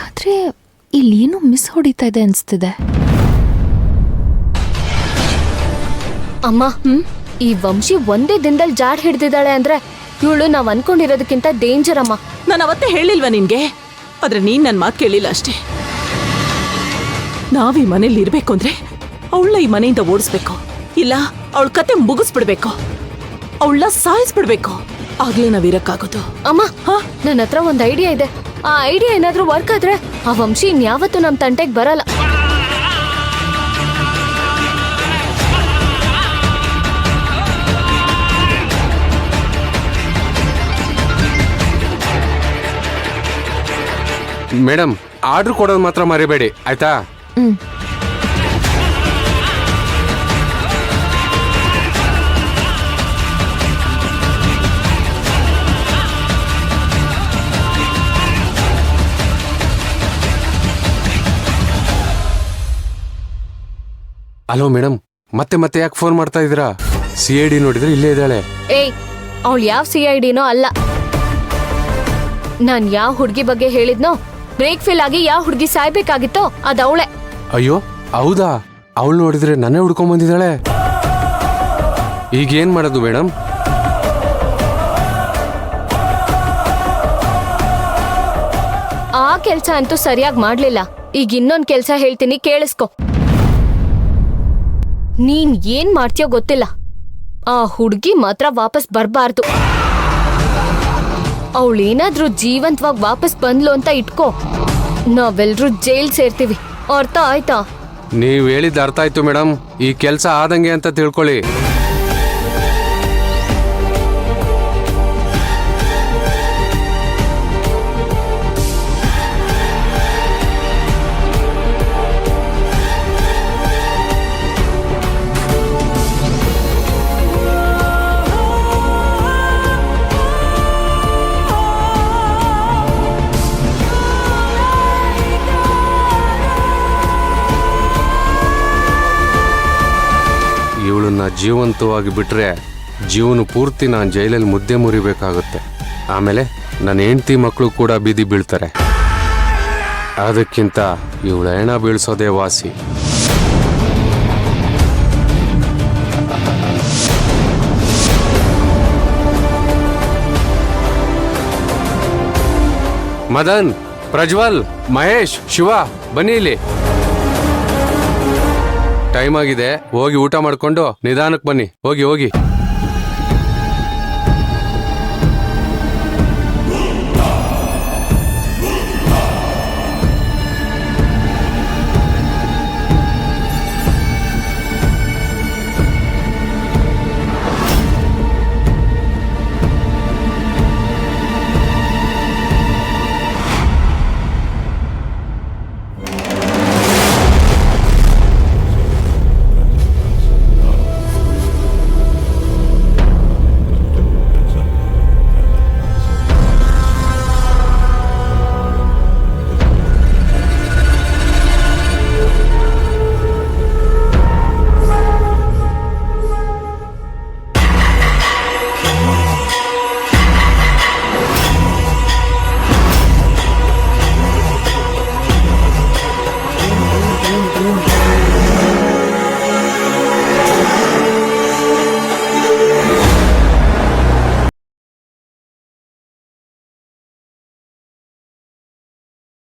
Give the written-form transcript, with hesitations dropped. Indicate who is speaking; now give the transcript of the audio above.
Speaker 1: ಆದ್ರೆ ಇಲ್ಲೇನೋ ಮಿಸ್ ಹೊಡಿತಾ ಇದೆ ಅನ್ಸ್ತಿದೆ.
Speaker 2: ಅಮ್ಮ ಈ ವಂಶಿ ಒಂದೇ ದಿನದಲ್ಲಿ ಜಾಡ್ ಹಿಡ್ದಿದ್ದಾಳೆ ಅಂದ್ರೆ ಇವಳು ನಾವ್ ಅನ್ಕೊಂಡಿರೋದಕ್ಕಿಂತ ಡೇಂಜರ್ ಅಮ್ಮ.
Speaker 3: ನಾನು ಅವತ್ತೇ ಹೇಳಿಲ್ವಾ ನಿನ್ಗೆ? ಆದ್ರೆ ನೀನ್ ನನ್ ಮಾತು ಕೇಳಿಲ್ಲ ಅಷ್ಟೇ. ನಾವ್ ಈ ಮನೇಲಿ ಇರ್ಬೇಕು ಅಂದ್ರೆ ಅವಳನ್ನ ಈ ಮನೆಯಿಂದ ಓಡಿಸ್ಬೇಕು, ಇಲ್ಲ ಅವಳ ಕತೆ ಮುಗಿಸ್ಬಿಡ್ಬೇಕು, ಅವಳನ್ನ ಸಾಯಿಸ್ಬಿಡ್ಬೇಕು. ಆಗ್ಲೇ ನಾವ್ ಇರಕ್ಕಾಗೋದು.
Speaker 2: ಅಮ್ಮ ನನ್ನ ಹತ್ರ ಒಂದ್ ಐಡಿಯಾ ಇದೆ. ಆ ಐಡಿಯಾ ಏನಾದ್ರೂ ವರ್ಕ್ ಆದ್ರೆ ಆ ವಂಶಿ ಇನ್ಯಾವತ್ತೂ ನಮ್ ತಂಟೆಗ್ ಬರಲ್ಲ.
Speaker 4: ಮೇಡಮ್, ಆರ್ಡರ್ ಕೊಡೋದು ಮಾತ್ರ ಮರಿಬೇಡಿ ಆಯ್ತಾ? ಹಲೋ ಮೇಡಮ್, ಮತ್ತೆ ಮತ್ತೆ ಯಾಕೆ ಫೋನ್ ಮಾಡ್ತಾ ಇದೀರಾ? CID ನೋಡಿದ್ರೆ ಇಲ್ಲೇ ಇದ್ದಾಳೆ.
Speaker 2: ಏಯ್, ಅವಳು ಯಾವ CIDನೋ ಅಲ್ಲ. ನಾನ್ ಯಾವ ಹುಡ್ಗಿ ಬಗ್ಗೆ ಹೇಳಿದ್ನೋ, ಬ್ರೇಕ್ ಫೇಲ್ ಆಗಿ ಯಾವ ಹುಡ್ಗಿ ಸಾಯ್ಬೇಕಾಗಿತ್ತೋ ಅದ್ ಅವಳೆ.
Speaker 4: ಅಯ್ಯೋ ಹೌದಾ? ಅವಳು ನೋಡಿದ್ರೆ ನನ್ನೇ ಹುಡ್ಕೊಂಡ್ ಬಂದಿದ್ದಾಳೆ. ಈಗ ಏನ್ ಮಾಡೋದು ಮೇಡಮ್?
Speaker 2: ಆ ಕೆಲ್ಸ ಅಂತೂ ಸರಿಯಾಗಿ ಮಾಡ್ಲಿಲ್ಲ. ಈಗ ಇನ್ನೊಂದ್ ಕೆಲ್ಸ ಹೇಳ್ತೀನಿ, ಕೇಳಿಸ್ಕೊ. ನೀನ್ ಏನ್ ಮಾಡ್ತೀಯೋ ಗೊತ್ತಿಲ್ಲ, ಆ ಹುಡ್ಗಿ ಮಾತ್ರ ವಾಪಸ್ ಬರ್ಬಾರ್ದು. ಅವಳೇನಾದ್ರೂ ಜೀವಂತವಾಗಿ ವಾಪಸ್ ಬಂದ್ಲು ಅಂತ ಇಟ್ಕೋ, ನಾವೆಲ್ರೂ ಜೈಲ್ ಸೇರ್ತೀವಿ. ಅರ್ಥ ಆಯ್ತಾ?
Speaker 4: ನೀವ್ ಹೇಳಿದ ಅರ್ಥ ಆಯ್ತು ಮೇಡಮ್. ಈ ಕೆಲ್ಸ ಆದಂಗೆ ಅಂತ ತಿಳ್ಕೊಳ್ಳಿ. ಇವಳನ್ನ ಜೀವಂತವಾಗಿ ಬಿಟ್ರೆ ಜೀವನ ಪೂರ್ತಿ ನಾನು ಜೈಲಲ್ಲಿ ಮುದ್ದೆ ಮುರಿಬೇಕಾಗುತ್ತೆ. ಆಮೇಲೆ ನನ್ನ ಹೆಂಡತಿ ಮಕ್ಕಳು ಕೂಡ ಬೀದಿ ಬೀಳ್ತಾರೆ. ಅದಕ್ಕಿಂತ ಇವಳ ಹೆಣ ಬೀಳ್ಸೋದೇ ವಾಸಿ. ಮದನ್, ಪ್ರಜ್ವಲ್, ಮಹೇಶ್, ಶಿವ ಬನ್ನಿ ಇಲ್ಲಿ. ಟೈಮ್ ಆಗಿದೆ, ಹೋಗಿ ಊಟ ಮಾಡ್ಕೊಂಡು ನಿಧಾನಕ್ಕೆ ಬನ್ನಿ. ಹೋಗಿ ಹೋಗಿ.